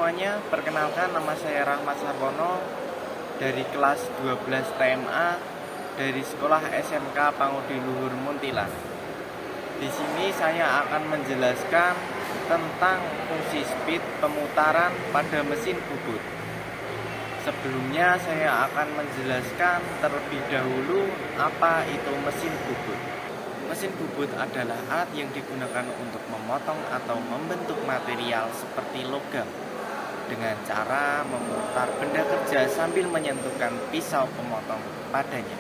semuanya, perkenalkan nama saya Rahmat Sarwono dari kelas 12 TMA dari Sekolah SMK Pangudi Luhur Munthilan. Di sini saya akan menjelaskan tentang fungsi speed pemutaran pada mesin bubut. Sebelumnya saya akan menjelaskan terlebih dahulu apa itu mesin bubut. Mesin bubut adalah alat yang digunakan untuk memotong atau membentuk material seperti logam dengan cara memutar benda kerja sambil menyentuhkan pisau pemotong padanya.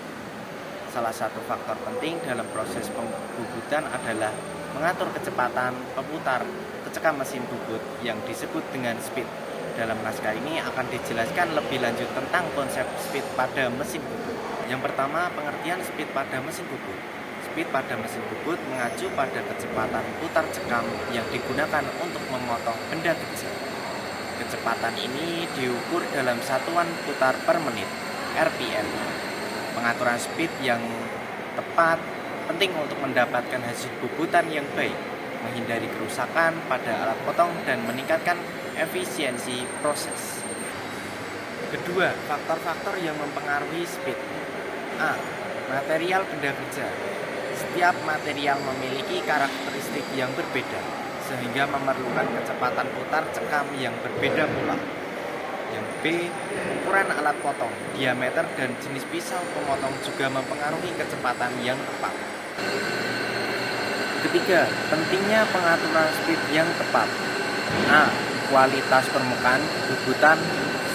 Salah satu faktor penting dalam proses pembubutan adalah mengatur kecepatan pemutar kecekam mesin bubut yang disebut dengan speed. Dalam naskah ini akan dijelaskan lebih lanjut tentang konsep speed pada mesin bubut. Yang pertama, pengertian speed pada mesin bubut. Speed pada mesin bubut mengacu pada kecepatan putar cekam yang digunakan untuk memotong benda kerja. Kecepatan ini diukur dalam satuan putar per menit, RPM. Pengaturan speed yang tepat penting untuk mendapatkan hasil bubutan yang baik, menghindari kerusakan pada alat potong dan meningkatkan efisiensi proses. Kedua, faktor-faktor yang mempengaruhi speed. A. Material benda kerja. Setiap material memiliki karakteristik yang berbeda, sehingga memerlukan kecepatan putar cekam yang berbeda pula. Yang B. Ukuran alat potong, diameter dan jenis pisau pemotong juga mempengaruhi kecepatan yang tepat. Ketiga, pentingnya pengaturan speed yang tepat. A. Kualitas permukaan bubutan.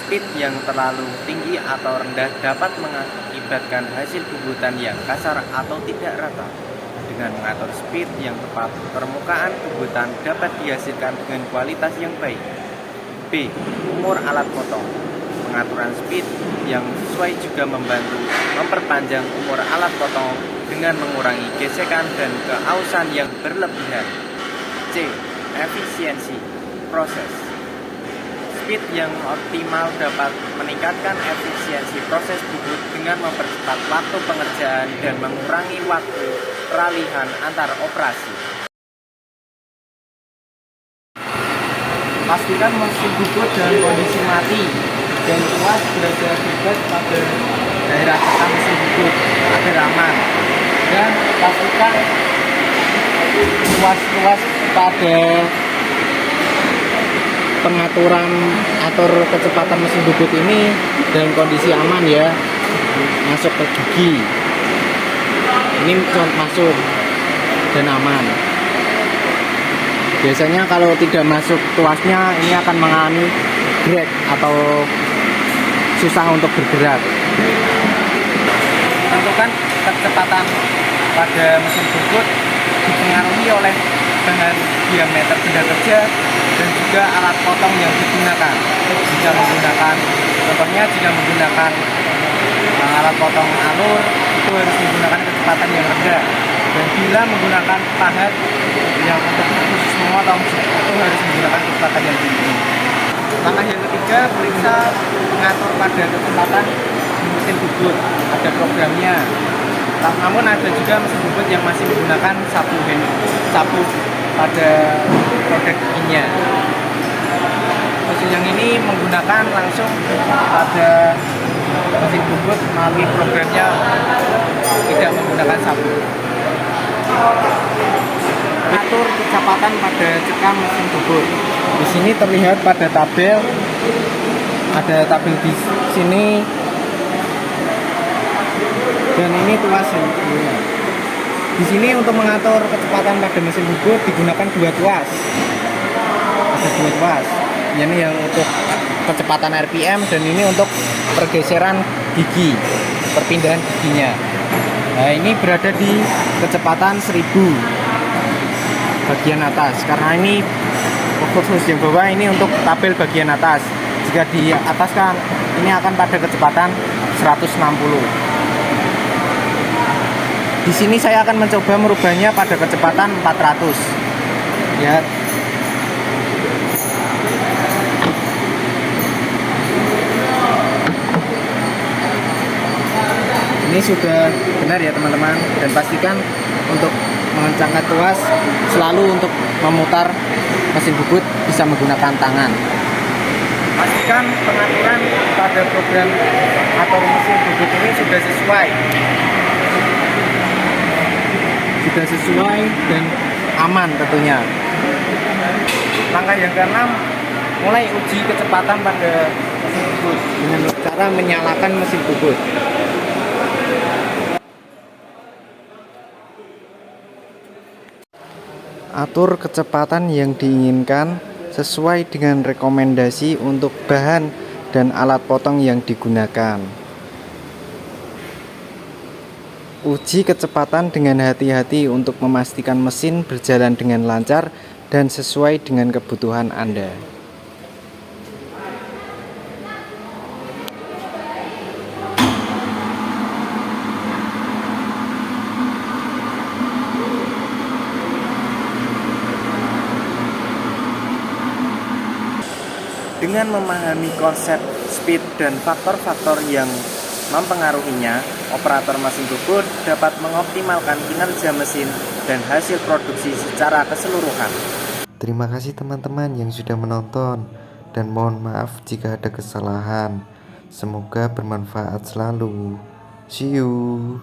Speed yang terlalu tinggi atau rendah dapat mengakibatkan hasil bubutan yang kasar atau tidak rata. Dengan mengatur speed yang tepat, permukaan bubutan dapat dihasilkan dengan kualitas yang baik. B. Umur alat potong. Pengaturan speed yang sesuai juga membantu memperpanjang umur alat potong dengan mengurangi gesekan dan keausan yang berlebihan. C. Efisiensi proses. Speed yang optimal dapat meningkatkan efisiensi proses bubut dengan mempercepat waktu pengerjaan dan mengurangi waktu peralihan antar operasi. Pastikan mesin bubut dalam kondisi mati dan tuas berada bebas pada daerah cekam mesin bubut agar aman, dan pastikan tuas pada pengaturan atur kecepatan mesin bubut ini dalam kondisi aman ya, masuk ke gigi ini masuk dan aman. Biasanya kalau tidak masuk tuasnya ini akan mengalami drag atau susah untuk bergerak. Tentukan kecepatan pada mesin bubut dipengaruhi oleh dengan diameter benda kerja dan juga alat potong yang digunakan. Jika menggunakan alat potong alur, itu harus menggunakan kecepatan yang rendah, dan bila menggunakan pahat yang untuk khusus memotong, itu harus menggunakan kecepatan yang tinggi. Langkah yang ketiga, periksa mengatur pada kecepatan mesin bubut. Ada programnya. Namun ada juga mesin bubut yang masih menggunakan sapu pada roda giginya. Mesin yang ini menggunakan langsung pada mesin bubut melalui programnya, tidak menggunakan sapu. Atur kecepatan pada cekam mesin bubut. Di sini terlihat pada tabel, ada tabel di sini, dan ini tuas ini. Di sini untuk mengatur kecepatan pada mesin bubut digunakan dua tuas. Ada dua tuas. Ini yang untuk kecepatan RPM, dan ini untuk pergeseran gigi, perpindahan giginya. Nah, ini berada di kecepatan 1000 bagian atas. Karena ini khusus yang bawah ini untuk tabel bagian atas. Jika di atas kan ini akan pada kecepatan 160. Di sini saya akan mencoba merubahnya pada kecepatan 400. Ya. Ini sudah benar ya teman-teman, dan pastikan untuk mengencangkan tuas selalu untuk memutar mesin bubut bisa menggunakan tangan. Pastikan pengaturan pada program atau mesin bubut ini sudah sesuai dan aman tentunya. Langkah yang keenam, mulai uji kecepatan pada mesin bubut dengan cara menyalakan mesin bubut. Atur kecepatan yang diinginkan sesuai dengan rekomendasi untuk bahan dan alat potong yang digunakan. Uji kecepatan dengan hati-hati untuk memastikan mesin berjalan dengan lancar dan sesuai dengan kebutuhan Anda. Dengan memahami konsep speed dan faktor-faktor yang mempengaruhinya, operator mesin bubut dapat mengoptimalkan kinerja mesin dan hasil produksi secara keseluruhan. Terima kasih teman-teman yang sudah menonton, dan mohon maaf jika ada kesalahan. Semoga bermanfaat selalu. See you.